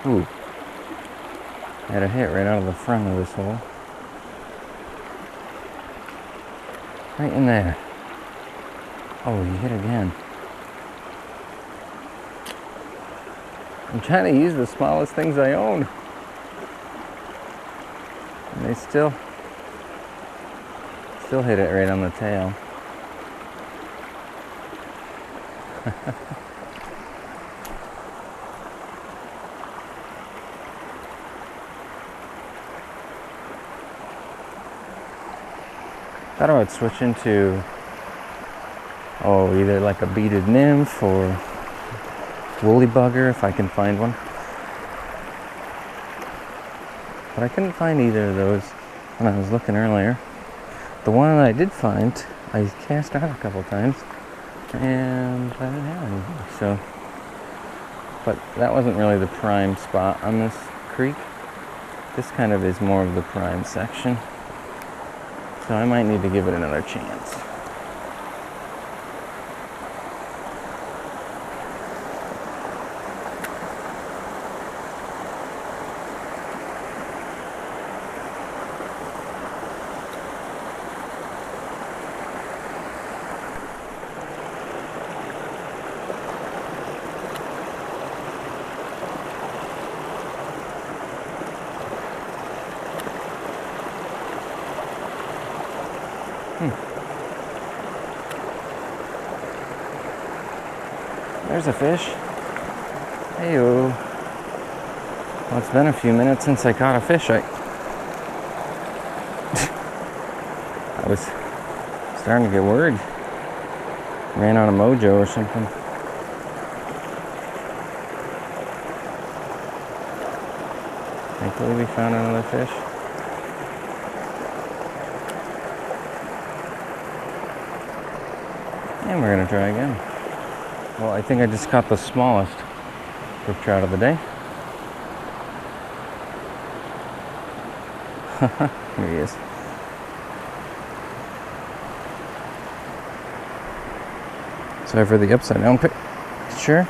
Ooh. Had a hit right out of the front of this hole. Right in there. Oh, he hit again. I'm trying to use the smallest things I own. And they still hit it right on the tail. Thought I would switch into either like a beaded nymph or woolly bugger if I can find one. But I couldn't find either of those when I was looking earlier. The one I did find, I cast out a couple times and I didn't have anything. So, but that wasn't really the prime spot on this creek. This kind of is more of the prime section. So I might need to give it another chance. There's a fish. Hey-o. Well, it's been a few minutes since I caught a fish. I was starting to get worried. Ran out of mojo or something. Thankfully we found another fish. And we're gonna try again. Well, I think I just caught the smallest brook trout of the day. Here he is. Sorry for the upside down picture.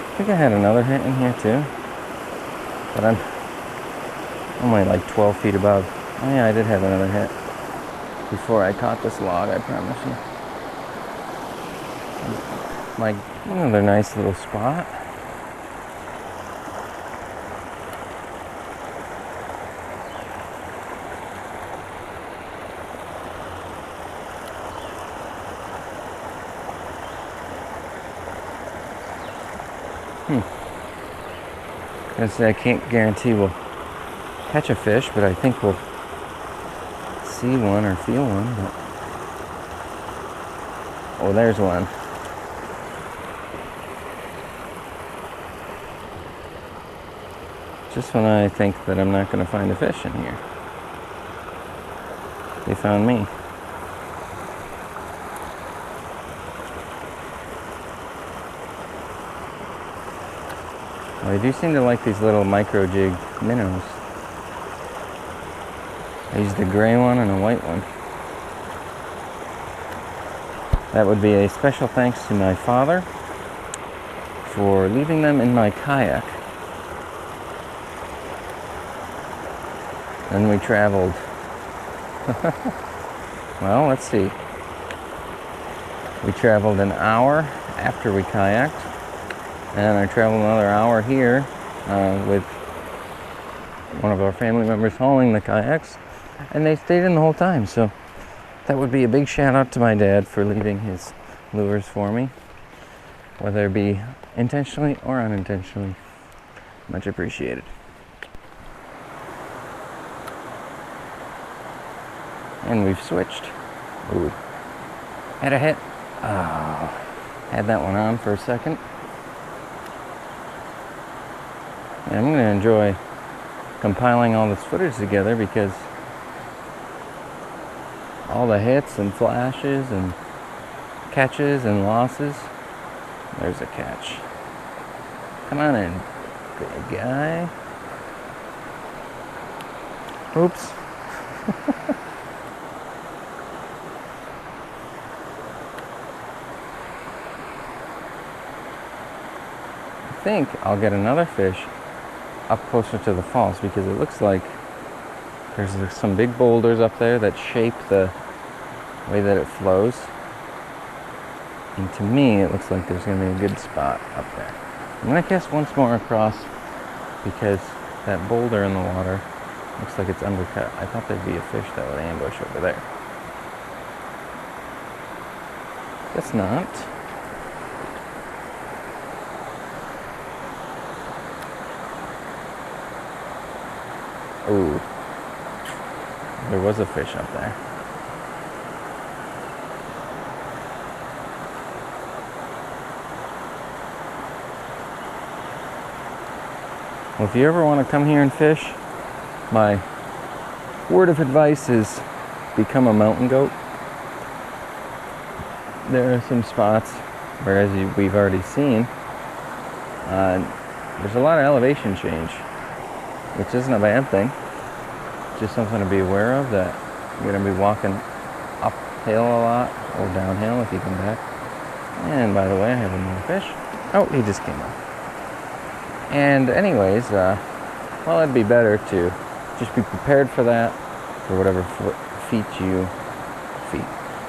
I think I had another hit in here too, but I'm only like 12 feet above. Oh yeah, I did have another hit before I caught this log, I promise you. Another nice little spot. I can't guarantee we'll catch a fish, but I think we'll see one or feel one. But... oh, there's one. Just when I think that I'm not going to find a fish in here, they found me. Well, they do seem to like these little micro jig minnows. I used a gray one and a white one. That would be a special thanks to my father for leaving them in my kayak. And we traveled. Well, let's see. We traveled an hour after we kayaked. And I traveled another hour here with one of our family members hauling the kayaks. And they stayed in the whole time. So that would be a big shout out to my dad for leaving his lures for me. Whether it be intentionally or unintentionally. Much appreciated. And we've switched. Ooh. Had a hit. Oh, had that one on for a second. And I'm going to enjoy compiling all this footage together because all the hits and flashes and catches and losses. There's a catch. Come on in, big guy. Oops. think I'll get another fish up closer to the falls, because it looks like there's some big boulders up there that shape the way that it flows. And to me, it looks like there's going to be a good spot up there. I'm going to cast once more across, because that boulder in the water looks like it's undercut. I thought there'd be a fish that would ambush over there. Guess not. Ooh. There was a fish up there. Well, if you ever want to come here and fish, my word of advice is become a mountain goat. There are some spots where, as we've already seen, there's a lot of elevation change, which isn't a bad thing. Just something to be aware of, that you're going to be walking uphill a lot, or downhill if you come back. And by the way, I have another fish. Oh, he just came up. And anyways, well, it'd be better to just be prepared for that, for whatever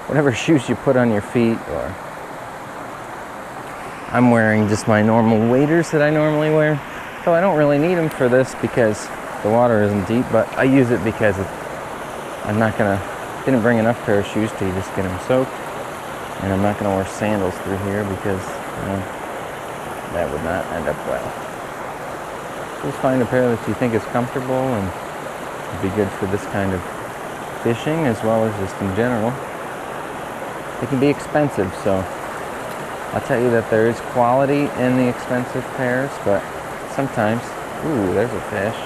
whatever shoes you put on your feet. Or I'm wearing just my normal waders that I normally wear, so I don't really need them for this because the water isn't deep, but I use it because didn't bring enough pair of shoes to just get them soaked, and I'm not gonna wear sandals through here because that would not end up well. Just find a pair that you think is comfortable and would be good for this kind of fishing, as well as just in general. They can be expensive, so I'll tell you that there is quality in the expensive pairs, but sometimes, ooh, there's a fish.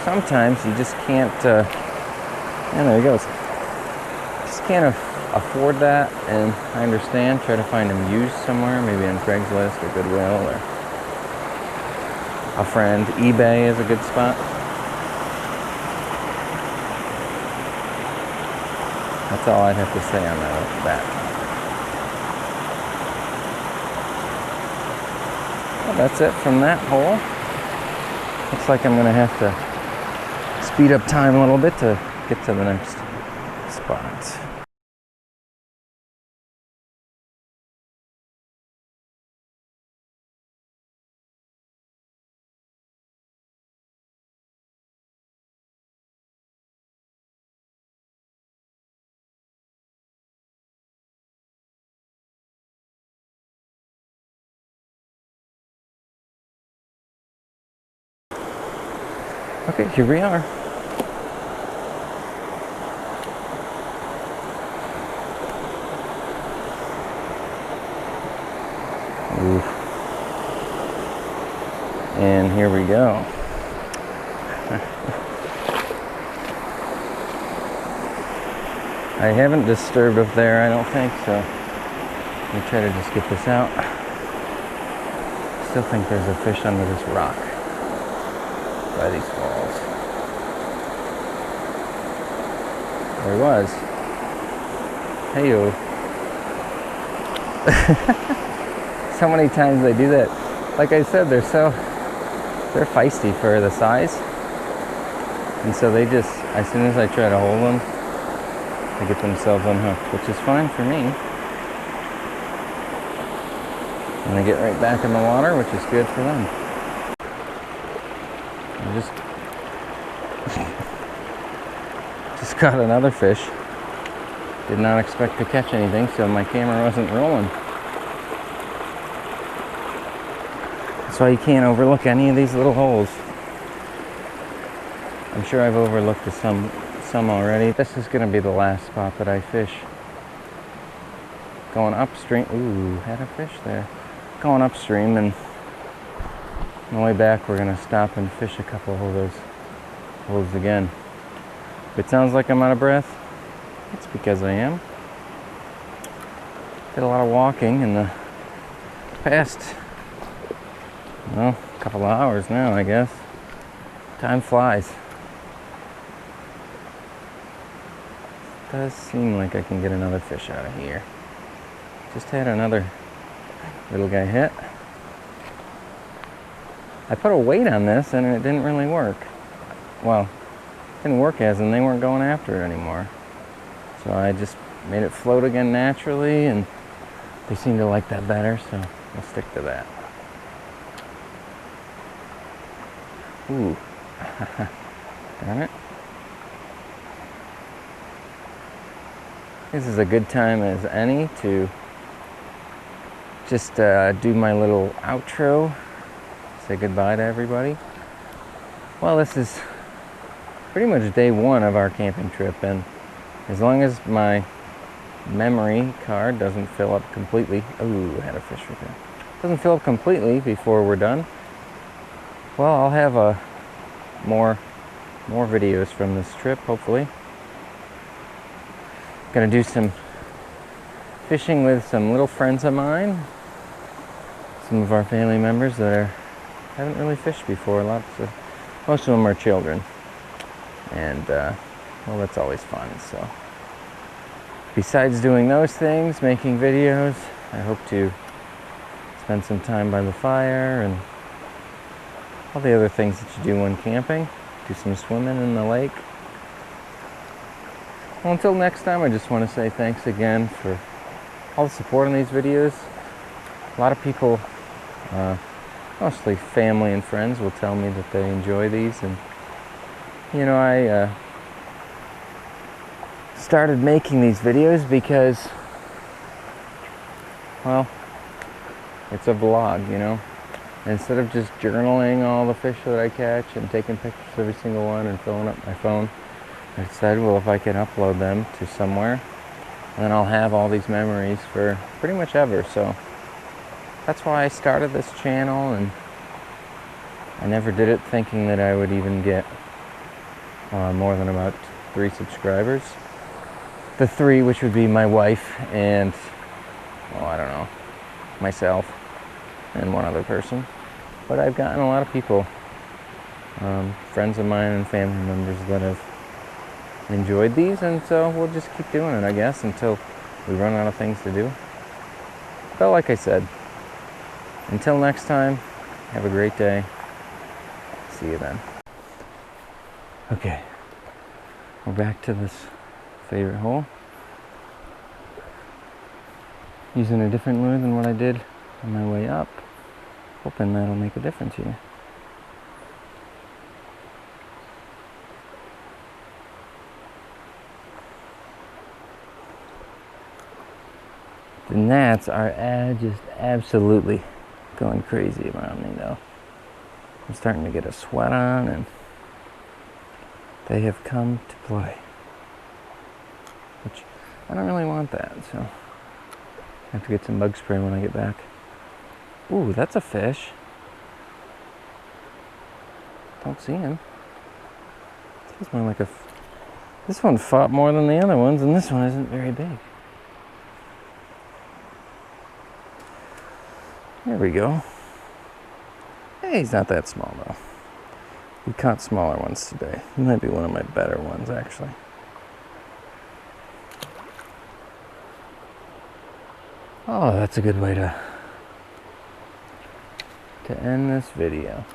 Sometimes you just can't, and there he goes. Just can't afford that, and I understand. Try to find them used somewhere, maybe on Craigslist or Goodwill or a friend. eBay is a good spot. That's all I'd have to say on that. Well, that's it from that hole. Looks like I'm going to have to speed up time a little bit to get to the next spot. Okay, here we are. Oof. And here we go. I haven't disturbed up there, I don't think, so let me try to just get this out. Still think there's a fish under this rock by these falls. There he was. Hey-o. So many times they do that. Like I said, they're feisty for the size. And so they just, as soon as I try to hold them, they get themselves unhooked, which is fine for me. And they get right back in the water, which is good for them. I just caught another fish. Did not expect to catch anything, so my camera wasn't rolling. That's why you can't overlook any of these little holes. I'm sure I've overlooked some already. This is going to be the last spot that I fish. Going upstream. Ooh, had a fish there. Going upstream, and on the way back we're going to stop and fish a couple of those holes again. If it sounds like I'm out of breath, it's because I am. Did a lot of walking in the past, well, couple of hours now, I guess. Time flies. Does seem like I can get another fish out of here. Just had another little guy hit. I put a weight on this and it didn't really work. Well, it didn't work as in they weren't going after it anymore. So I just made it float again naturally, and they seem to like that better, so we'll stick to that. Ooh. Darn it. This is a good time as any to just do my little outro, say goodbye to everybody. Well, this is pretty much day one of our camping trip, and as long as my memory card doesn't fill up completely, ooh, I had a fish right there, doesn't fill up completely before we're done, well, I'll have more videos from this trip, hopefully. Gonna do some fishing with some little friends of mine, some of our family members that haven't really fished before. Most of them are children, and well, that's always fun. So besides doing those things, making videos, I hope to spend some time by the fire and all the other things that you do when camping. Do some swimming in the lake. Well, until next time, I just want to say thanks again for all the support on these videos. A lot of people, mostly family and friends, will tell me that they enjoy these, and you know, I started making these videos because, well, it's a vlog, you know. Instead of just journaling all the fish that I catch and taking pictures of every single one and filling up my phone, I decided, well, if I can upload them to somewhere, then I'll have all these memories for pretty much ever. So that's why I started this channel, and I never did it thinking that I would even get more than about 3 subscribers. The 3, which would be my wife and, well, I don't know, myself and one other person. But I've gotten a lot of people, friends of mine and family members, that have enjoyed these, and so we'll just keep doing it, I guess, until we run out of things to do. But like I said, until next time, have a great day. See you then. Okay, we're back to this favorite hole. Using a different lure than what I did on my way up. Hoping that'll make a difference here. The gnats are just absolutely going crazy around me though. I'm starting to get a sweat on, and they have come to play. Which, I don't really want that, so I have to get some bug spray when I get back. Ooh, that's a fish. Don't see him. This is more like this one fought more than the other ones, and this one isn't very big. There we go. Hey, he's not that small though. We caught smaller ones today. He might be one of my better ones, actually. Oh, that's a good way to end this video.